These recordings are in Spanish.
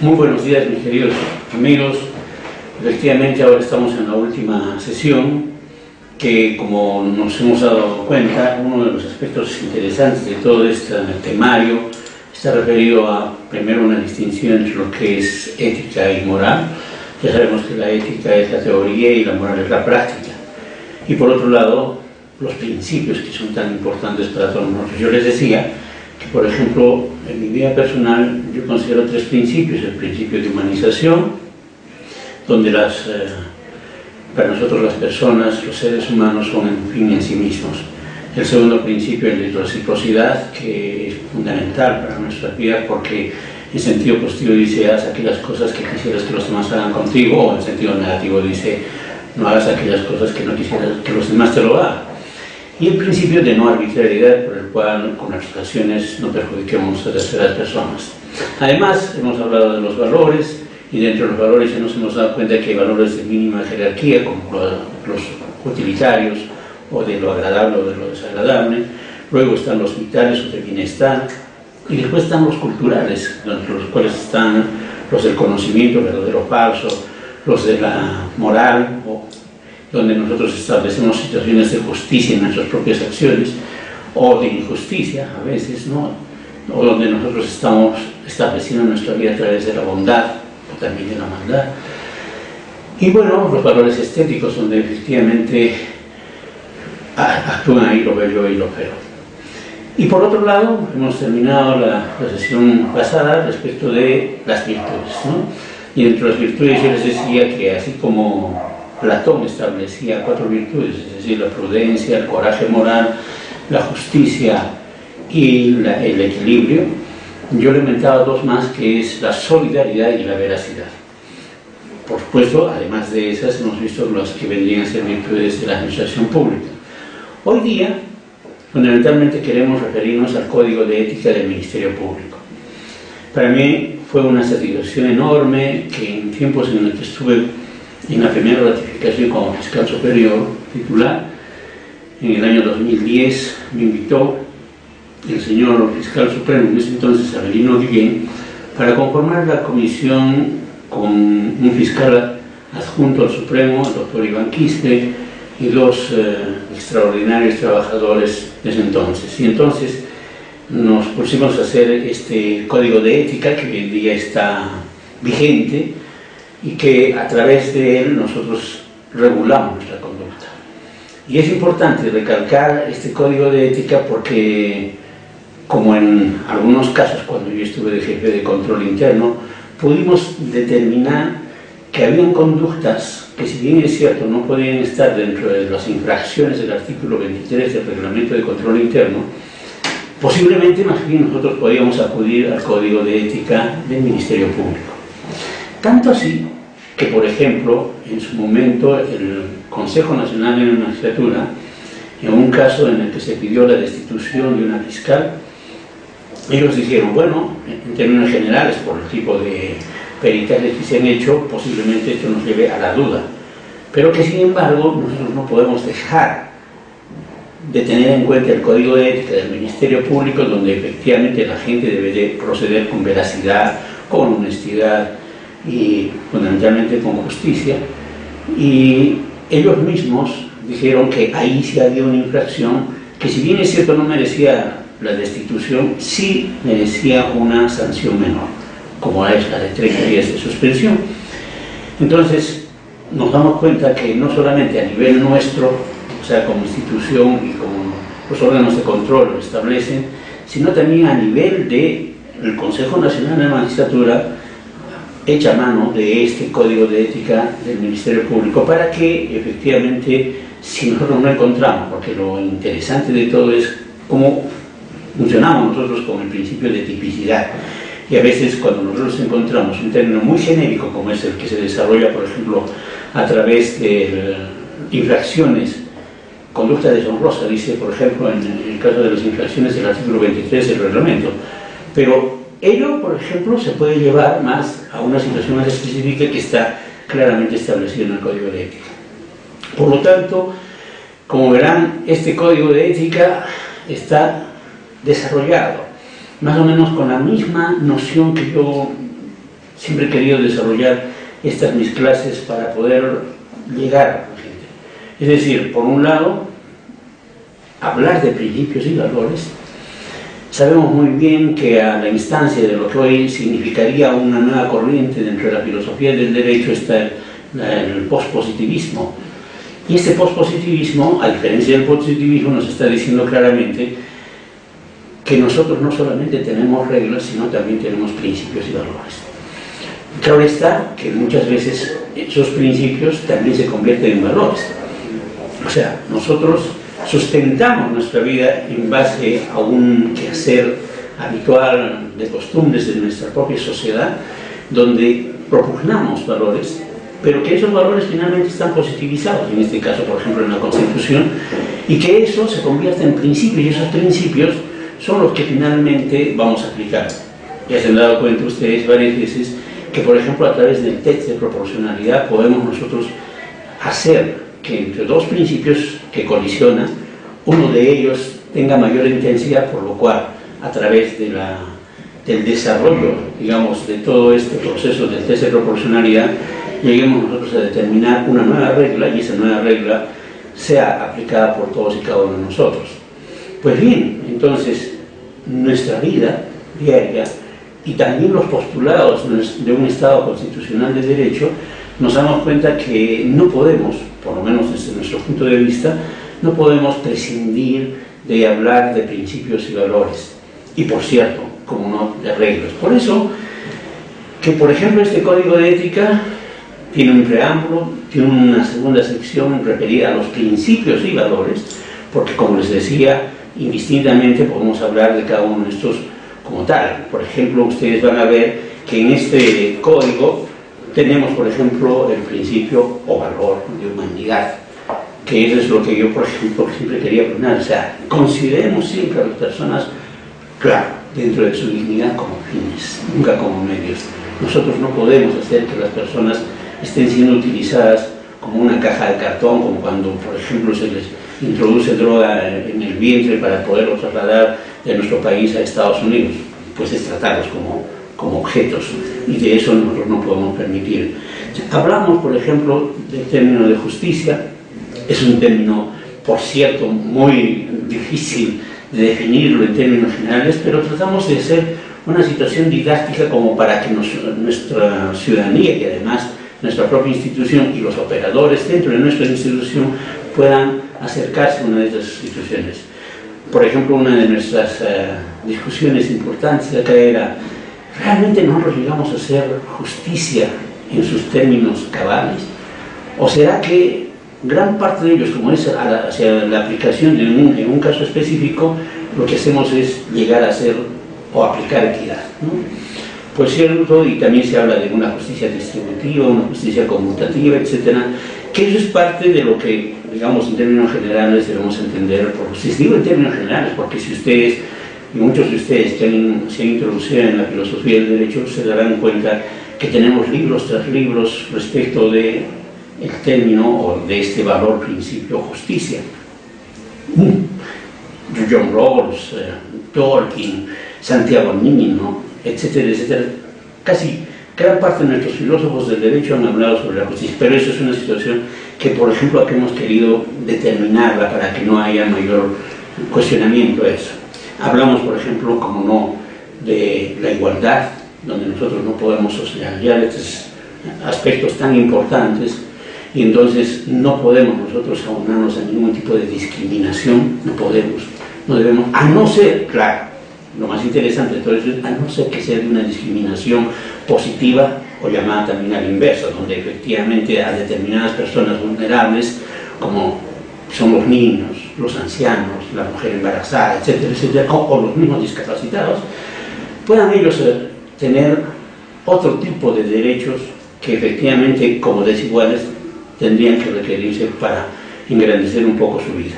Muy buenos días, mis queridos amigos. Efectivamente, ahora estamos en la última sesión que, como nos hemos dado cuenta, uno de los aspectos interesantes de todo este temario está referido a, primero, una distinción entre lo que es ética y moral. Ya sabemos que la ética es la teoría y la moral es la práctica. Y por otro lado, los principios que son tan importantes para todos nosotros. Yo les decía que, por ejemplo, en mi vida personal yo considero tres principios: el principio de humanización, donde para nosotros las personas, los seres humanos, son un fin en sí mismos. El segundo principio es la reciprocidad, que es fundamental para nuestras vidas, porque en sentido positivo dice: haz aquellas cosas que quisieras que los demás hagan contigo, o en sentido negativo dice: no hagas aquellas cosas que no quisieras que los demás te lo hagan. Y el principio de no arbitrariedad, por el cual con nuestras acciones no perjudiquemos a terceras personas. Además, hemos hablado de los valores, y dentro de los valores ya nos hemos dado cuenta que hay valores de mínima jerarquía, como los utilitarios, o de lo agradable o de lo desagradable. Luego están los vitales o de bienestar, y después están los culturales, entre los cuales están los del conocimiento, verdadero o falso, los de la moral, donde nosotros establecemos situaciones de justicia en nuestras propias acciones, o de injusticia a veces, ¿no? O donde nosotros estamos estableciendo nuestra vida a través de la bondad, o también de la maldad. Y bueno, los valores estéticos, donde efectivamente actúan ahí lo bello y lo feo. Y por otro lado, hemos terminado la sesión pasada respecto de las virtudes, ¿no? Y entre las virtudes yo les decía que, así como Platón establecía 4 virtudes, es decir, la prudencia, el coraje moral, la justicia y el equilibrio, yo le inventaba 2 más, que es la solidaridad y la veracidad. Por supuesto, además de esas, hemos visto las que vendrían a ser virtudes de la administración pública. Hoy día, fundamentalmente queremos referirnos al Código de Ética del Ministerio Público. Para mí fue una satisfacción enorme que, en tiempos en los que estuve en la primera ratificación como fiscal superior titular, en el año 2010, me invitó el señor fiscal supremo, en ese entonces Avelino Guillén, para conformar la comisión con un fiscal adjunto al Supremo, el doctor Iván Quispe, y 2 extraordinarios trabajadores desde entonces. Y entonces nos pusimos a hacer este código de ética, que hoy en día está vigente, y que a través de él nosotros regulamos nuestra conducta. Y es importante recalcar este código de ética porque, como en algunos casos cuando yo estuve de jefe de control interno, pudimos determinar que habían conductas que, si bien es cierto, no podían estar dentro de las infracciones del artículo 23 del Reglamento de Control Interno. Posiblemente, más bien, nosotros podíamos acudir al Código de Ética del Ministerio Público. Tanto así que, por ejemplo, en su momento el Consejo Nacional de la Magistratura, en un caso en el que se pidió la destitución de una fiscal, ellos dijeron: bueno, en términos generales, por el tipo de peritajes que se han hecho, posiblemente esto nos lleve a la duda, pero que, sin embargo, nosotros no podemos dejar de tener en cuenta el Código de Ética del Ministerio Público, donde efectivamente la gente debe de proceder con veracidad, con honestidad y fundamentalmente con justicia. Y ellos mismos dijeron que ahí sí había una infracción que, si bien es cierto no merecía la destitución, sí merecía una sanción menor, como es la de 30 días de suspensión. Entonces nos damos cuenta que no solamente a nivel nuestro, o sea, como institución y como los órganos de control lo establecen, sino también a nivel del Consejo Nacional de la Magistratura, echa mano de este Código de Ética del Ministerio Público, para que efectivamente, si nosotros no encontramos, porque lo interesante de todo es cómo funcionamos nosotros con el principio de tipicidad, y a veces cuando nosotros encontramos un término muy genérico, como es el que se desarrolla, por ejemplo, a través de infracciones, conducta deshonrosa, dice, por ejemplo, en el caso de las infracciones del artículo 23 del reglamento, pero ello, por ejemplo, se puede llevar más a una situación más específica que está claramente establecida en el Código de Ética. Por lo tanto, como verán, este Código de Ética está desarrollado más o menos con la misma noción que yo siempre he querido desarrollar estas mis clases para poder llegar a la gente. Es decir, por un lado, hablar de principios y valores. Sabemos muy bien que a la instancia de lo que hoy significaría una nueva corriente dentro de la filosofía del derecho está el pospositivismo. Y este pospositivismo, a diferencia del positivismo, nos está diciendo claramente que nosotros no solamente tenemos reglas, sino también tenemos principios y valores. Claro está que muchas veces esos principios también se convierten en valores. O sea, nosotros sustentamos nuestra vida en base a un quehacer habitual de costumbres de nuestra propia sociedad, donde propugnamos valores, pero que esos valores finalmente están positivizados, en este caso, por ejemplo, en la Constitución, y que eso se convierte en principios, y esos principios son los que finalmente vamos a aplicar. Ya se han dado cuenta ustedes varias veces que, por ejemplo, a través del test de proporcionalidad podemos nosotros hacer que entre dos principios que colisionan, uno de ellos tenga mayor intensidad, por lo cual, a través de del desarrollo, digamos, de todo este proceso del test de proporcionalidad, lleguemos nosotros a determinar una nueva regla, y esa nueva regla sea aplicada por todos y cada uno de nosotros. Pues bien, entonces, nuestra vida diaria y también los postulados de un Estado constitucional de derecho, nos damos cuenta que no podemos, por lo menos desde nuestro punto de vista, no podemos prescindir de hablar de principios y valores. Y por cierto, como no, de reglas. Por eso, que por ejemplo este código de ética tiene un preámbulo, tiene una segunda sección referida a los principios y valores, porque como les decía, indistintamente podemos hablar de cada uno de estos como tal. Por ejemplo, ustedes van a ver que en este código tenemos, por ejemplo, el principio o valor de humanidad, que eso es lo que yo, por ejemplo, siempre quería poner. O sea, consideremos siempre a las personas, claro, dentro de su dignidad como fines, nunca como medios. Nosotros no podemos hacer que las personas estén siendo utilizadas como una caja de cartón, como cuando, por ejemplo, se les introduce droga en el vientre para poderlo trasladar de nuestro país a Estados Unidos. Pues es tratarlos como objetos, y de eso nosotros no podemos permitir. Hablamos, por ejemplo, del término de justicia. Es un término, por cierto, muy difícil de definirlo en términos generales, pero tratamos de hacer una situación didáctica como para que nuestra ciudadanía, y además nuestra propia institución y los operadores dentro de nuestra institución puedan acercarse a una de estas instituciones. Por ejemplo, una de nuestras discusiones importantes acá era: ¿realmente nosotros llegamos a hacer justicia en sus términos cabales? ¿O será que gran parte de ellos, como es hacia la aplicación en un caso específico, lo que hacemos es llegar a hacer o aplicar equidad, ¿no? Pues cierto, y también se habla de una justicia distributiva, una justicia conmutativa, etcétera, que eso es parte de lo que, digamos, en términos generales debemos entender por justicia. Digo en términos generales porque si ustedes, y muchos de ustedes que se han introducido en la filosofía del derecho, se darán cuenta que tenemos libros tras libros respecto de el término o de este valor principio justicia. John Rawls, Tolkien, Santiago Niño, etcétera, etcétera. Casi gran parte de nuestros filósofos del derecho han hablado sobre la justicia, pero eso es una situación que, por ejemplo, aquí hemos querido determinarla para que no haya mayor cuestionamiento a eso. Hablamos, por ejemplo, como no, de la igualdad, donde nosotros no podemos soslayar estos aspectos tan importantes, y entonces no podemos nosotros aunarnos a ningún tipo de discriminación, no podemos, no debemos, a no ser, claro, lo más interesante de todo eso es a no ser que sea de una discriminación positiva o llamada también a la inversa, donde efectivamente a determinadas personas vulnerables, como son los niños, los ancianos, la mujer embarazada, etcétera, etcétera, o los mismos discapacitados, puedan ellos tener otro tipo de derechos que efectivamente, como desiguales, tendrían que requerirse para engrandecer un poco su vida.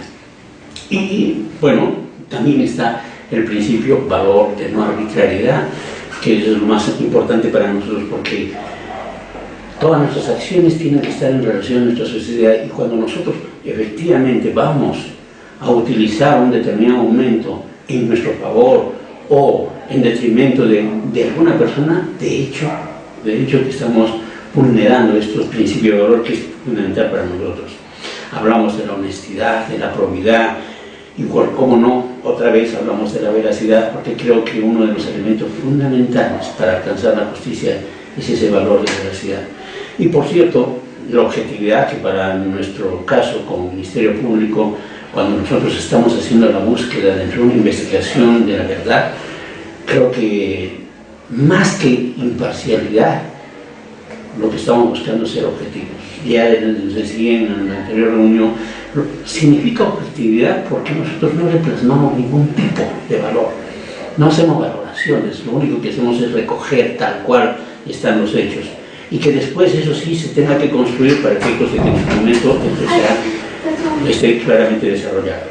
Y bueno, también está el principio valor de no arbitrariedad, que es lo más importante para nosotros, porque todas nuestras acciones tienen que estar en relación a nuestra sociedad, y cuando nosotros efectivamente vamos a utilizar un determinado momento en nuestro favor o en detrimento de alguna persona, de hecho de hecho que estamos vulnerando estos principios de valor que es fundamental para nosotros. Hablamos de la honestidad, de la probidad, igual como no, otra vez hablamos de la veracidad, porque creo que uno de los elementos fundamentales para alcanzar la justicia es ese valor de veracidad. Y por cierto, la objetividad, que para nuestro caso como Ministerio Público, cuando nosotros estamos haciendo la búsqueda dentro de una investigación de la verdad, creo que más que imparcialidad, lo que estamos buscando es ser objetivos. Ya les decía en la anterior reunión, significa objetividad porque nosotros no replasmamos ningún tipo de valor, no hacemos valoraciones, lo único que hacemos es recoger tal cual están los hechos, y que después eso sí se tenga que construir para efectos de que el instrumento esté claramente desarrollado.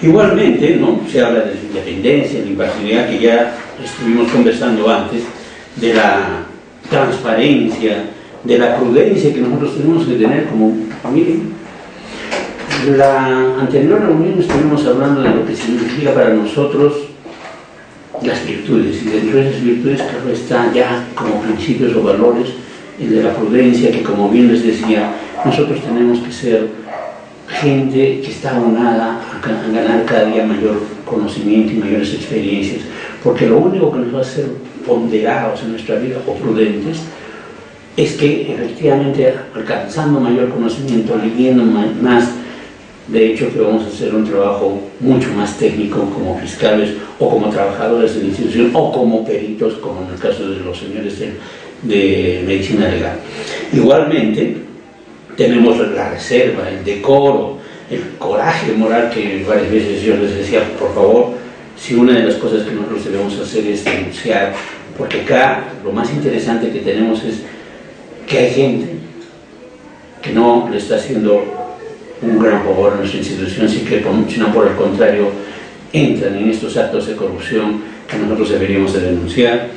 Igualmente, ¿no?, se habla de la independencia, de la imparcialidad, que ya estuvimos conversando antes, de la transparencia, de la prudencia que nosotros tenemos que tener como familia. La anterior reunión estuvimos hablando de lo que significa para nosotros las virtudes, y dentro de esas virtudes claro está ya como principios o valores el de la prudencia, que como bien les decía, nosotros tenemos que ser gente que está abonada a ganar cada día mayor conocimiento y mayores experiencias, porque lo único que nos va a hacer ponderados en nuestra vida o prudentes es que efectivamente alcanzando mayor conocimiento, leyendo más, de hecho que vamos a hacer un trabajo mucho más técnico como fiscales o como trabajadores de la institución o como peritos, como en el caso de los señores de medicina legal. Igualmente tenemos la reserva, el decoro, el coraje moral, que varias veces yo les decía, por favor, si una de las cosas que nosotros debemos hacer es denunciar, porque acá lo más interesante que tenemos es que hay gente que no le está haciendo un gran favor a nuestra institución, sino por el contrario entran en estos actos de corrupción que nosotros deberíamos de denunciar.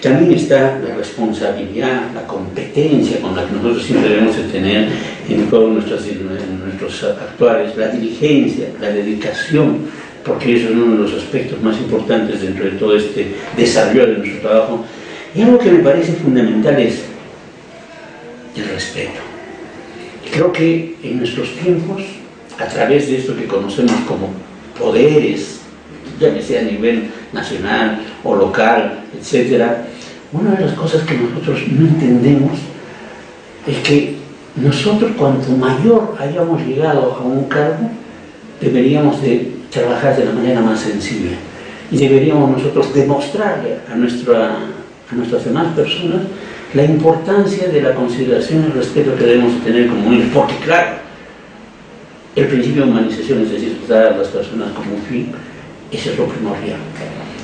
También está la responsabilidad, la competencia con la que nosotros siempre debemos de tener en todos nuestros actuales, la diligencia, la dedicación, porque eso es uno de los aspectos más importantes dentro de todo este desarrollo de nuestro trabajo. Y algo que me parece fundamental es el respeto. Creo que en nuestros tiempos, a través de esto que conocemos como poderes, ya sea a nivel nacional o local, etcétera, una de las cosas que nosotros no entendemos es que nosotros, cuanto mayor hayamos llegado a un cargo, deberíamos de trabajar de la manera más sensible y deberíamos nosotros demostrarle a nuestras demás personas la importancia de la consideración y el respeto que debemos tener como humanos, porque claro, el principio de humanización, es decir, tratar a las personas como un fin, eso es lo primordial.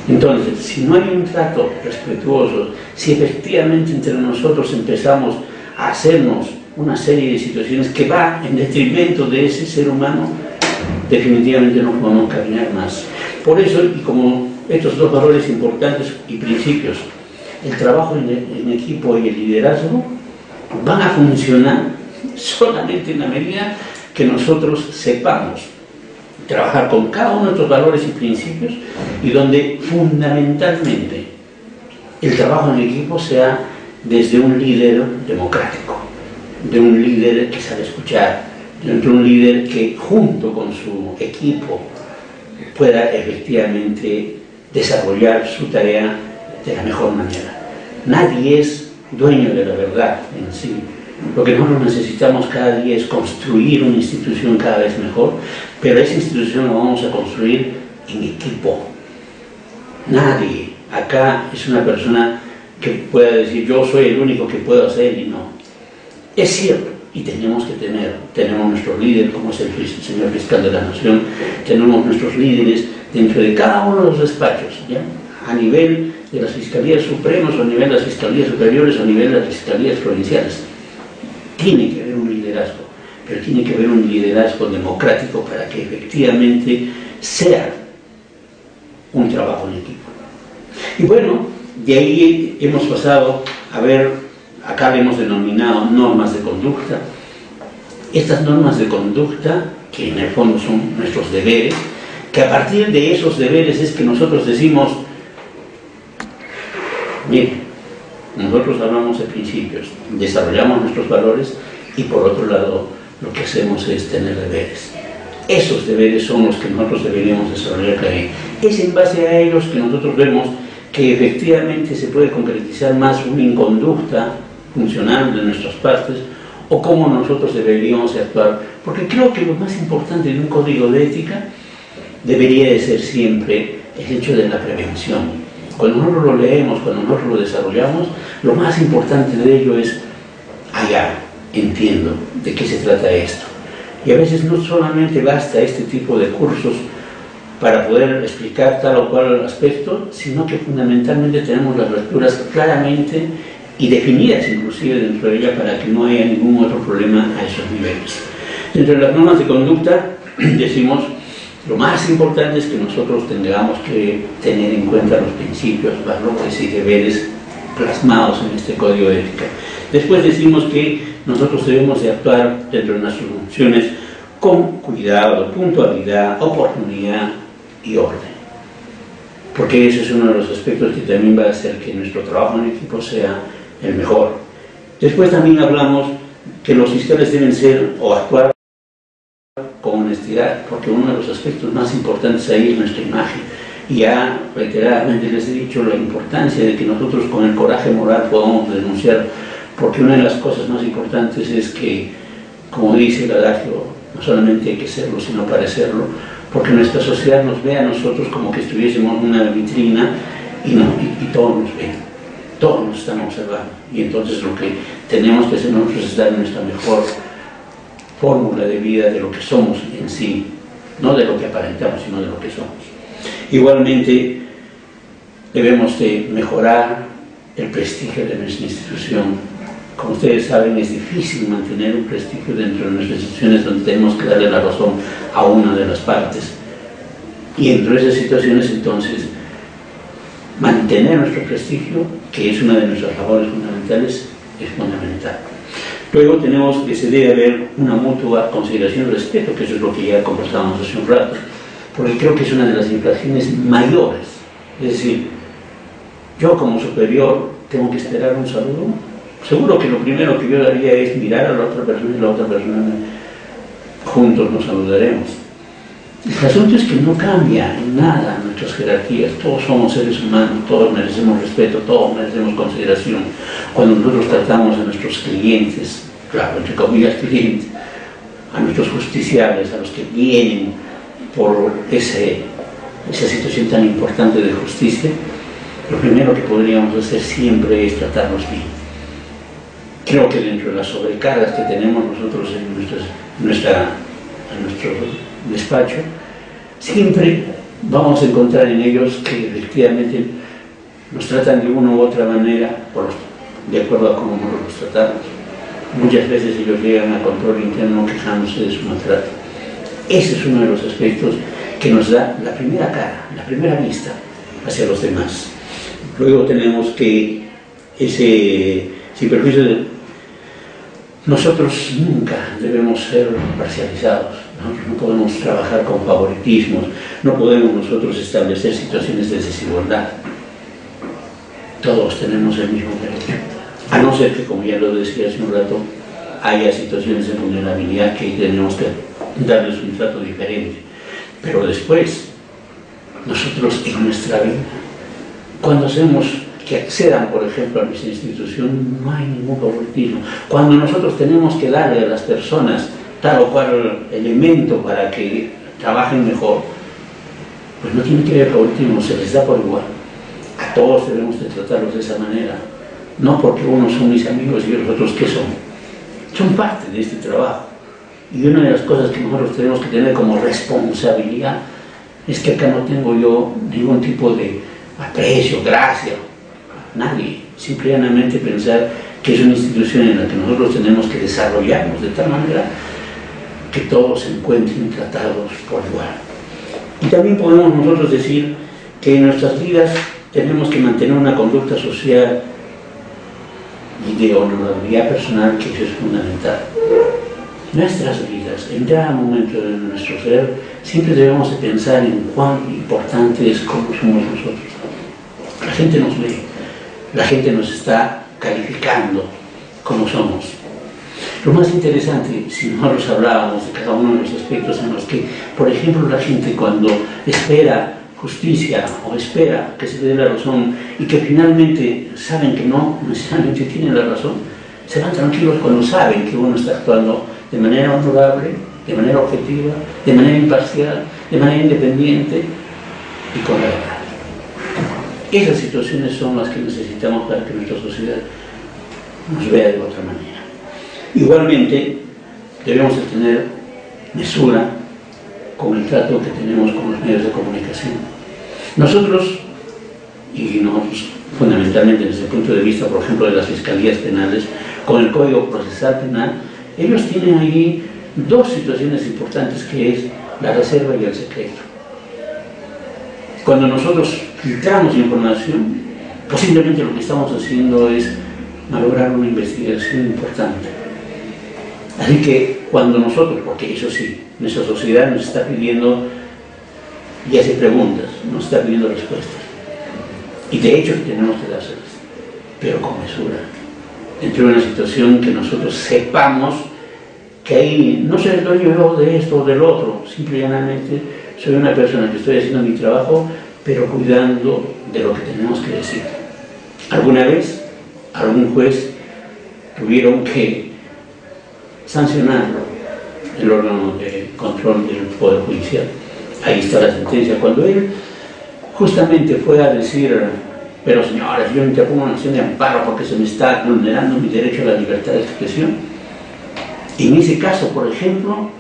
Entonces, si no hay un trato respetuoso, si efectivamente entre nosotros empezamos a hacernos una serie de situaciones que va en detrimento de ese ser humano, definitivamente no podemos caminar más. Por eso, y como estos dos valores importantes y principios, el trabajo en equipo y el liderazgo, van a funcionar solamente en la medida que nosotros sepamos trabajar con cada uno de estos valores y principios, y donde fundamentalmente el trabajo en equipo sea desde un líder democrático, de un líder que sabe escuchar, de un líder que junto con su equipo pueda efectivamente desarrollar su tarea de la mejor manera. Nadie es dueño de la verdad en sí. Lo que nosotros necesitamos cada día es construir una institución cada vez mejor, pero esa institución la vamos a construir en equipo. Nadie acá es una persona que pueda decir yo soy el único que puedo hacer, y no. Es cierto, y tenemos nuestro líder, como es el señor fiscal de la Nación, tenemos nuestros líderes dentro de cada uno de los despachos, ¿ya? A nivel de las fiscalías supremas, o a nivel de las fiscalías superiores, o a nivel de las fiscalías provinciales. Tiene que haber un liderazgo, pero tiene que haber un liderazgo democrático para que efectivamente sea un trabajo en equipo. Y bueno, de ahí hemos pasado a ver, acá le hemos denominado normas de conducta. Estas normas de conducta, que en el fondo son nuestros deberes, que a partir de esos deberes es que nosotros decimos, miren, nosotros hablamos de principios, desarrollamos nuestros valores y por otro lado lo que hacemos es tener deberes. Esos deberes son los que nosotros deberíamos desarrollar también. Es en base a ellos que nosotros vemos que efectivamente se puede concretizar más una conducta funcional de nuestras partes o cómo nosotros deberíamos actuar. Porque creo que lo más importante de un código de ética debería de ser siempre el hecho de la prevención. Cuando nosotros lo leemos, cuando nosotros lo desarrollamos, lo más importante de ello es, entiendo de qué se trata esto. Y a veces no solamente basta este tipo de cursos para poder explicar tal o cual aspecto, sino que fundamentalmente tenemos las lecturas claramente y definidas inclusive dentro de ella para que no haya ningún otro problema a esos niveles. Dentro de las normas de conducta decimos lo más importante es que nosotros tengamos que tener en cuenta los principios, valores y deberes plasmados en este código de ética. Después decimos que nosotros debemos de actuar dentro de nuestras funciones con cuidado, puntualidad, oportunidad y orden. Porque ese es uno de los aspectos que también va a hacer que nuestro trabajo en equipo sea el mejor. Después también hablamos que los fiscales deben ser o actuar con honestidad, porque uno de los aspectos más importantes ahí es nuestra imagen. Y ya reiteradamente les he dicho la importancia de que nosotros con el coraje moral podamos denunciar, porque una de las cosas más importantes es que, como dice el adagio, no solamente hay que serlo, sino parecerlo, porque nuestra sociedad nos ve a nosotros como que estuviésemos en una vitrina y todos nos ven, todos nos están observando. Y entonces lo que tenemos que hacer nosotros es dar nuestra mejor fórmula de vida de lo que somos en sí, no de lo que aparentamos, sino de lo que somos. Igualmente, debemos de mejorar el prestigio de nuestra institución. Como ustedes saben, es difícil mantener un prestigio dentro de nuestras instituciones donde tenemos que darle la razón a una de las partes. Y dentro de esas situaciones, entonces, mantener nuestro prestigio, que es una de nuestras labores fundamentales, es fundamental. Luego tenemos que se debe haber una mutua consideración y respeto, que eso es lo que ya conversábamos hace un rato, porque creo que es una de las infracciones mayores. Es decir, yo como superior tengo que esperar un saludo. Seguro que lo primero que yo haría es mirar a la otra persona y la otra persona juntos nos saludaremos. El asunto es que no cambia en nada nuestras jerarquías. Todos somos seres humanos, todos merecemos respeto, todos merecemos consideración. Cuando nosotros tratamos a nuestros clientes, claro, entre comillas clientes, a nuestros justiciables, a los que vienen por esa situación tan importante de justicia, lo primero que podríamos hacer siempre es tratarlos bien. Creo que dentro de las sobrecargas que tenemos nosotros en nuestro despacho, siempre vamos a encontrar en ellos que efectivamente nos tratan de una u otra manera, de acuerdo a cómo nosotros los tratamos. Muchas veces ellos llegan a control interno quejándose de su maltrato. Ese es uno de los aspectos que nos da la primera cara, la primera vista hacia los demás. Luego tenemos que sin perjuicio de nosotros nunca debemos ser parcializados. Nosotros no podemos trabajar con favoritismos, no podemos nosotros establecer situaciones de desigualdad. Todos tenemos el mismo derecho, a no ser que, como ya lo decía hace un rato, haya situaciones de vulnerabilidad que tenemos que darles un trato diferente. Pero después, nosotros en nuestra vida, cuando hacemos que accedan, por ejemplo, a nuestra institución, no hay ningún favoritismo. Cuando nosotros tenemos que darle a las personas tal o cual elemento para que trabajen mejor, pues no tiene que haber favoritismo, se les da por igual. A todos debemos de tratarlos de esa manera, no porque unos son mis amigos y los otros ¿qué son? Son parte de este trabajo. Y una de las cosas que nosotros tenemos que tener como responsabilidad es que acá no tengo yo ningún tipo de aprecio, gracia, nadie, simplemente pensar que es una institución en la que nosotros tenemos que desarrollarnos de tal manera que todos se encuentren tratados por igual. Y también podemos nosotros decir que en nuestras vidas tenemos que mantener una conducta social y de honorabilidad personal, que eso es fundamental. Nuestras vidas, en cada momento de nuestro ser, siempre debemos de pensar en cuán importante es cómo somos nosotros. La gente nos ve. la gente nos está calificando como somos. Lo más interesante, si nosotros hablábamos de cada uno de los aspectos en los que, por ejemplo, la gente cuando espera justicia o espera que se le dé la razón y que finalmente saben que no necesariamente tienen la razón, se van tranquilos cuando saben que uno está actuando de manera honorable, de manera objetiva, de manera imparcial, de manera independiente y con la verdad. Esas situaciones son las que necesitamos para que nuestra sociedad nos vea de otra manera. Igualmente, debemos de tener mesura con el trato que tenemos con los medios de comunicación. Nosotros fundamentalmente desde el punto de vista, por ejemplo, de las fiscalías penales, con el Código Procesal Penal, ellos tienen ahí dos situaciones importantes, que es la reserva y el secreto. Cuando nosotros filtramos información, posiblemente lo que estamos haciendo es malograr una investigación importante. Así que cuando nosotros, porque eso sí, nuestra sociedad nos está pidiendo y hace preguntas, nos está pidiendo respuestas, y de hecho tenemos que dárselas, pero con mesura, dentro de una situación que nosotros sepamos que ahí no soy el dueño yo de esto o del otro, simplemente soy una persona que estoy haciendo mi trabajo, pero cuidando de lo que tenemos que decir. Alguna vez algún juez tuvieron que sancionarlo, el órgano de control del Poder Judicial. Ahí está la sentencia. Cuando él justamente fue a decir, pero señores, yo interpongo una acción de amparo porque se me está vulnerando mi derecho a la libertad de expresión. Y en ese caso, por ejemplo,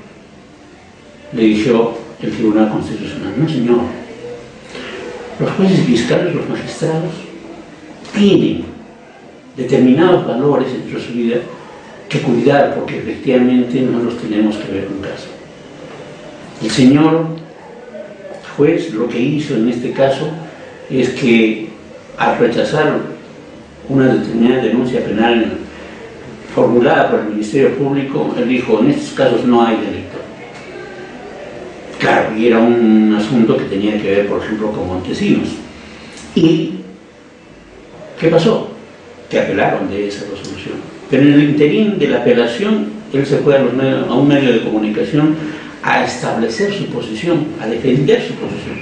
le dijo el Tribunal Constitucional, no señor, los jueces fiscales, los magistrados, tienen determinados valores dentro de su vida que cuidar, porque efectivamente nosotros tenemos que ver un caso. El señor juez lo que hizo en este caso es que al rechazar una determinada denuncia penal formulada por el Ministerio Público, él dijo, en estos casos no hay delito. Claro, y era un asunto que tenía que ver, por ejemplo, con Montesinos. ¿Y qué pasó? Que apelaron de esa resolución. Pero en el interín de la apelación, él se fue a un medio de comunicación a establecer su posición, a defender su posición.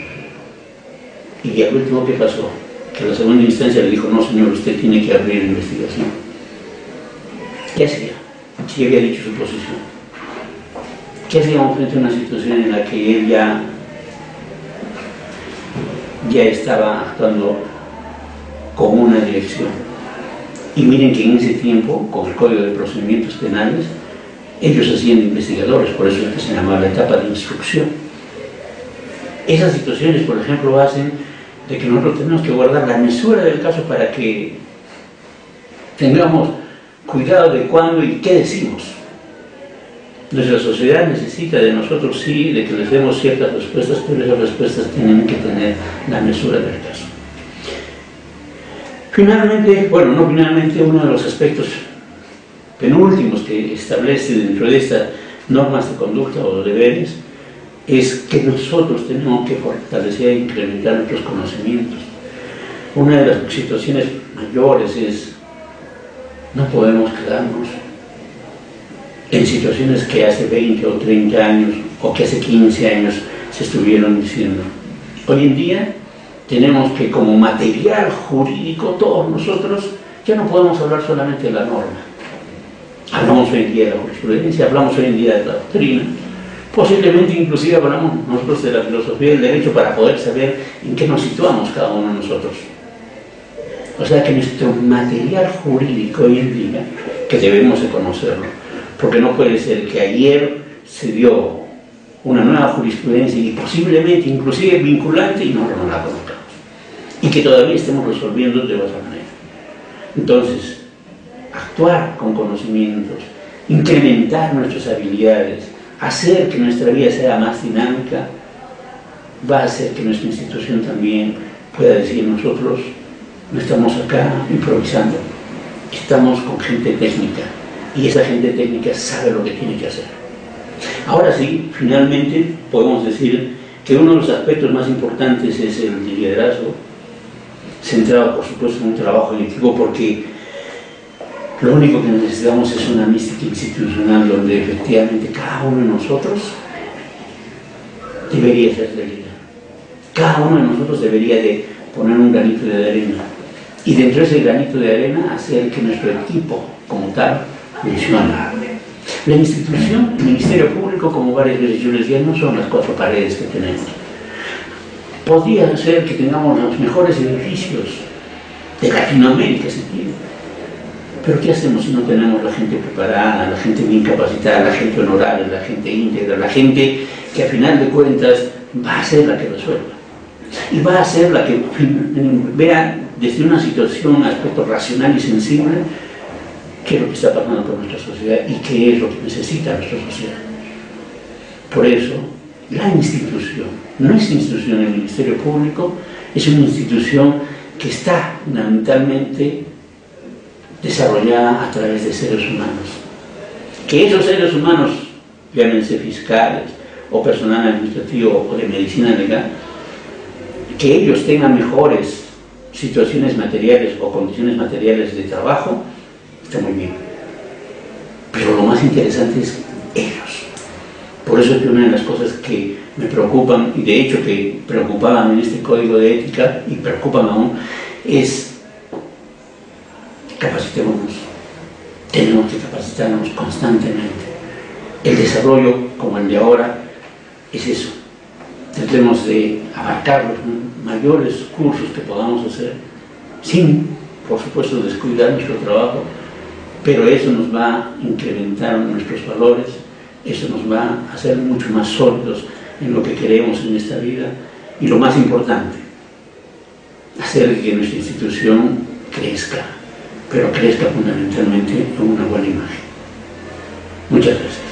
Y al último, ¿qué pasó? Que la segunda instancia le dijo, no señor, usted tiene que abrir investigación. ¿Qué hacía? Si había dicho su posición. ¿Qué hacíamos frente a una situación en la que él ya estaba actuando con una dirección? Y miren que en ese tiempo, con el Código de Procedimientos Penales, ellos hacían investigadores, por eso es que se llamaba la etapa de instrucción. Esas situaciones, por ejemplo, hacen de que nosotros tenemos que guardar la mesura del caso para que tengamos cuidado de cuándo y qué decimos. Nuestra sociedad necesita de nosotros, sí, de que les demos ciertas respuestas, pero esas respuestas tienen que tener la mesura del caso. Finalmente, bueno, no finalmente, uno de los aspectos penúltimos que establece dentro de estas normas de conducta o deberes es que nosotros tenemos que fortalecer e incrementar nuestros conocimientos. Una de las situaciones mayores es, no podemos quedarnos en situaciones que hace 20 o 30 años o que hace 15 años se estuvieron diciendo. Hoy en día tenemos que, como material jurídico, todos nosotros ya no podemos hablar solamente de la norma. Hablamos hoy en día de la jurisprudencia, hablamos hoy en día de la doctrina, posiblemente inclusive hablamos nosotros de la filosofía del derecho para poder saber en qué nos situamos cada uno de nosotros. O sea que nuestro material jurídico hoy en día, que debemos de conocerlo, porque no puede ser que ayer se dio una nueva jurisprudencia y posiblemente inclusive vinculante y nosotros no la conozcamos, y que todavía estemos resolviendo de otra manera. Entonces, actuar con conocimientos, incrementar nuestras habilidades, hacer que nuestra vida sea más dinámica, va a hacer que nuestra institución también pueda decir, nosotros no estamos acá improvisando, estamos con gente técnica, y esa gente técnica sabe lo que tiene que hacer. Ahora sí, finalmente podemos decir que uno de los aspectos más importantes es el liderazgo. centrado, por supuesto, en un trabajo en equipo, porque lo único que necesitamos es una mística institucional donde efectivamente cada uno de nosotros debería ser realidad. Cada uno de nosotros debería de poner un granito de arena, y dentro de ese granito de arena hacer que nuestro equipo como tal funcione. La institución, el Ministerio Público, como varias veces yo les decía, no son las 4 paredes que tenemos. Podría ser que tengamos los mejores edificios de Latinoamérica, si quiere. Pero ¿qué hacemos si no tenemos la gente preparada, la gente bien capacitada, la gente honorable, la gente íntegra, la gente que a final de cuentas va a ser la que resuelva? Y va a ser la que vea desde una situación, un aspecto racional y sensible, qué es lo que está pasando con nuestra sociedad y qué es lo que necesita nuestra sociedad. Por eso, la institución, nuestra institución, el Ministerio Público, es una institución que está fundamentalmente desarrollada a través de seres humanos. Que esos seres humanos, llámense fiscales o personal administrativo o de medicina legal, que ellos tengan mejores situaciones materiales o condiciones materiales de trabajo, está muy bien. Pero lo más interesante es ellos. Por eso es que una de las cosas que me preocupan, y de hecho que preocupaban en este código de ética, y preocupan aún, es capacitémonos. Tenemos que capacitarnos constantemente. El desarrollo, como el de ahora, es eso. Tratemos de abarcar los mayores cursos que podamos hacer, sin, por supuesto, descuidar nuestro trabajo, pero eso nos va a incrementar nuestros valores, eso nos va a hacer mucho más sólidos en lo que queremos en esta vida, y lo más importante, hacer que nuestra institución crezca, pero crezca fundamentalmente en una buena imagen. Muchas gracias.